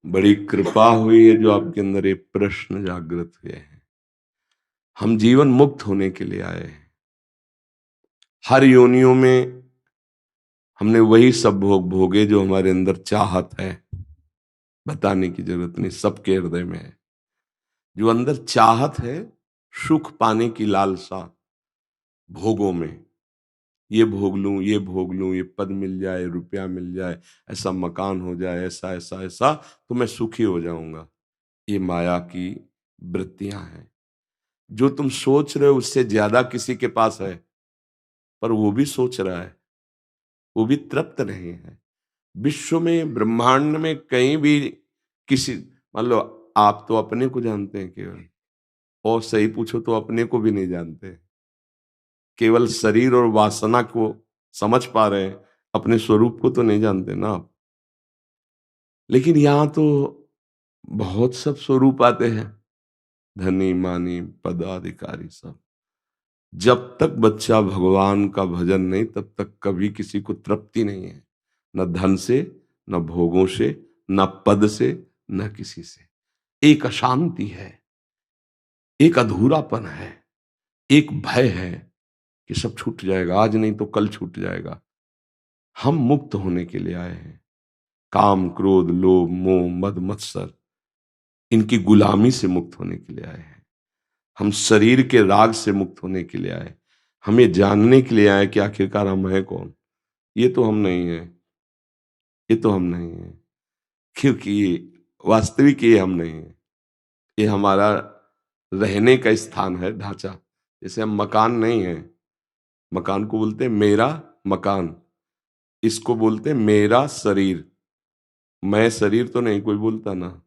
बड़ी कृपा हुई है जो आपके अंदर ये प्रश्न जागृत हुए हैं। हम जीवन मुक्त होने के लिए आए हैं। हर योनियों में हमने वही सब भोग भोगे जो हमारे अंदर चाहत है। बताने की जरूरत नहीं, सबके हृदय में है। जो अंदर चाहत है, सुख पाने की लालसा, भोगों में, ये भोग लूं, ये भोग लूं, ये पद मिल जाए, रुपया मिल जाए, ऐसा मकान हो जाए, ऐसा ऐसा ऐसा, तो मैं सुखी हो जाऊंगा। ये माया की वृत्तियां हैं। जो तुम सोच रहे हो उससे ज्यादा किसी के पास है, पर वो भी सोच रहा है, वो भी तृप्त नहीं है। विश्व में, ब्रह्मांड में कहीं भी किसी, मान लो आप तो अपने को जानते हैं केवल, और सही पूछो तो अपने को भी नहीं जानते। केवल शरीर और वासना को समझ पा रहे हैं, अपने स्वरूप को तो नहीं जानते ना आप। लेकिन यहाँ तो बहुत सब स्वरूप आते हैं, धनी मानी पदाधिकारी सब। जब तक बच्चा भगवान का भजन नहीं, तब तक कभी किसी को तृप्ति नहीं है। न धन से, न भोगों से, न पद से, न किसी से। एक अशांति है, एक अधूरापन है, एक भय है कि सब छूट जाएगा, आज नहीं तो कल छूट जाएगा। हम मुक्त होने के लिए आए हैं। काम, क्रोध, लोभ, मोह, मद, मत्सर, इनकी गुलामी से मुक्त होने के लिए आए हैं। हम शरीर के राग से मुक्त होने के लिए आए। हमें जानने के लिए आए कि आखिरकार हम हैं कौन। ये तो हम नहीं है, ये तो हम नहीं है, क्योंकि वास्तविक ये हम नहीं है। ये हमारा रहने का स्थान है, ढांचा। जैसे हम मकान नहीं है, मकान को बोलते हैं मेरा मकान, इसको बोलते हैं मेरा शरीर। मैं शरीर तो नहीं कोई बोलता ना,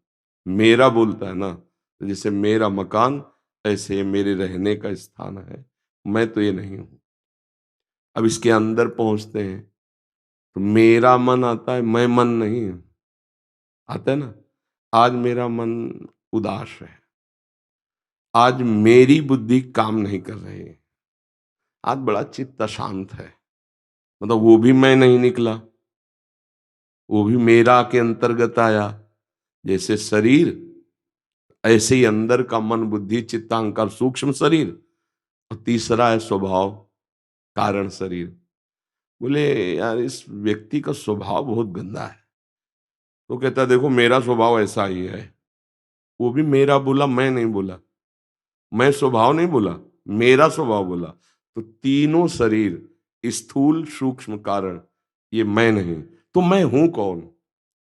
मेरा बोलता है ना। तो जैसे मेरा मकान, ऐसे मेरे रहने का स्थान है। मैं तो ये नहीं हूं। अब इसके अंदर पहुंचते हैं तो मेरा मन आता है, मैं मन नहीं हूं। आता है ना। आज मेरा मन उदास है, आज मेरी बुद्धि काम नहीं कर रही है, आज बड़ा चित्त अशांत है। मतलब वो भी मैं नहीं निकला, वो भी मेरा के अंतर्गत आया। जैसे शरीर, ऐसे ही अंदर का मन, बुद्धि, चित्त, अहंकार, सूक्ष्म शरीर, और तीसरा है स्वभाव, कारण शरीर। बोले यार इस व्यक्ति का स्वभाव बहुत गंदा है। तो कहता है देखो मेरा स्वभाव ऐसा ही है। वो भी मेरा बोला, मैं नहीं बोला। मैं स्वभाव नहीं बोला, मेरा स्वभाव बोला। तो तीनों शरीर, स्थूल सूक्ष्म कारण, ये मैं नहीं। तो मैं हूं कौन?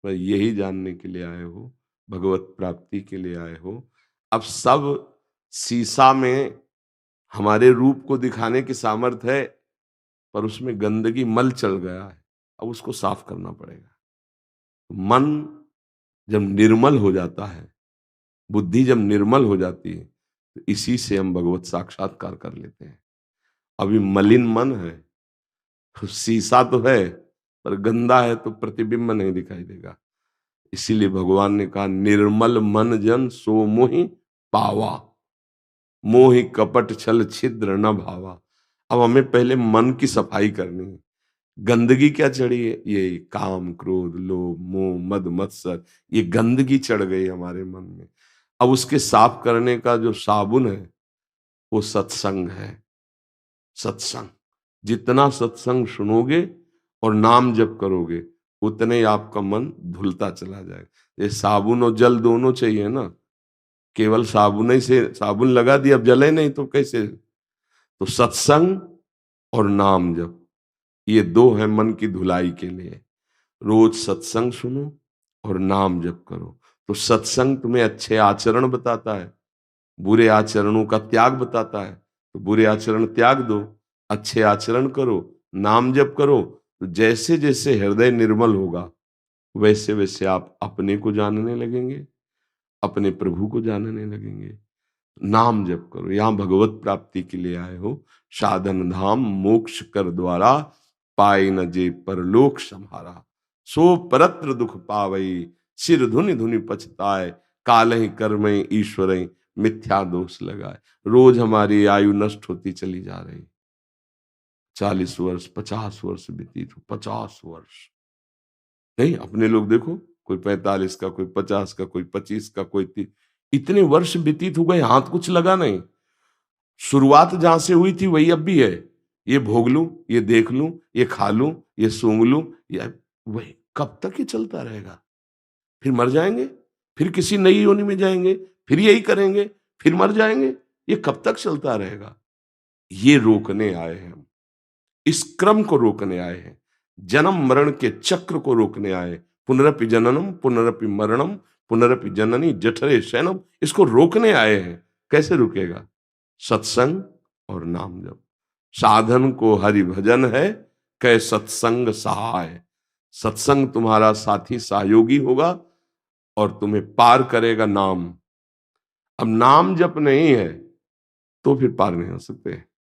पर यही जानने के लिए आए हो, भगवत प्राप्ति के लिए आए हो। अब सब शीशा में हमारे रूप को दिखाने की सामर्थ्य है, पर उसमें गंदगी, मल चल गया है। अब उसको साफ करना पड़ेगा। मन जब निर्मल हो जाता है, बुद्धि जब निर्मल हो जाती है, तो इसी से हम भगवत साक्षात्कार कर लेते हैं। अभी मलिन मन है, तो शीशा तो है, पर गंदा है तो प्रतिबिंब नहीं दिखाई देगा। इसीलिए भगवान ने कहा निर्मल मन जन सो मोहि पावा, मोहि कपट छल छिद्र न भावा। अब हमें पहले मन की सफाई करनी है। गंदगी क्या चढ़ी है? ये काम, क्रोध, लोभ, मोह, मद, मत्सर, ये गंदगी चढ़ गई हमारे मन में। अब उसके साफ करने का जो साबुन है, वो सत्संग है। सत्संग, जितना सत्संग सुनोगे और नाम जप करोगे, उतने ही आपका मन धुलता चला जाएगा। ये साबुन और जल दोनों चाहिए ना। केवल साबुन ही से साबुन लगा दिया, अब जले नहीं तो कैसे? तो सत्संग और नाम जप, ये दो है मन की धुलाई के लिए। रोज सत्संग सुनो और नाम जप करो। तो सत्संग तुम्हें अच्छे आचरण बताता है, बुरे आचरणों का त्याग बताता है। तो बुरे आचरण त्याग दो, अच्छे आचरण करो, नाम जप करो। तो जैसे जैसे हृदय निर्मल होगा, वैसे वैसे आप अपने को जानने लगेंगे, अपने प्रभु को जानने लगेंगे। नाम जप करो। यहां भगवत प्राप्ति के लिए आए हो। साधन धाम मोक्ष कर द्वारा, पाए न जे परलोक सम्हारा। सो परत्र दुख पावई, सिर धुनि धुनि पछताए। काल ही कर्म ईश्वर मिथ्या दोष लगाए। रोज हमारी आयु नष्ट होती चली जा रही। 40 वर्ष, 50 वर्ष व्यतीत हो, 50 वर्ष नहीं। अपने लोग देखो, कोई 45 का, कोई 50 का, कोई 25 का, कोई 30। इतने वर्ष व्यतीत हो गए, हाथ कुछ लगा नहीं। शुरुआत जहां से हुई थी वही अब भी है। ये भोग लूं, ये देख लूं, ये खा लूं, ये सूंघ लूं, ये वही कब तक ये चलता रहेगा? फिर मर जाएंगे, फिर किसी नई योनि में जाएंगे, फिर यही करेंगे, फिर मर जाएंगे। ये कब तक चलता रहेगा? ये रोकने आए हैं हम, इस क्रम को रोकने आए हैं, जन्म मरण के चक्र को रोकने आए। पुनरपि जननम पुनरपि मरणम पुनरपि जननी जठरे शयनम, इसको रोकने आए हैं। कैसे रुकेगा? सत्संग और नाम जप। साधन को हरि भजन है, कै सत्संग सहाय। सत्संग तुम्हारा साथी सहयोगी होगा और तुम्हें पार करेगा नाम। अब नाम जप नहीं है तो फिर पार नहीं हो सकते।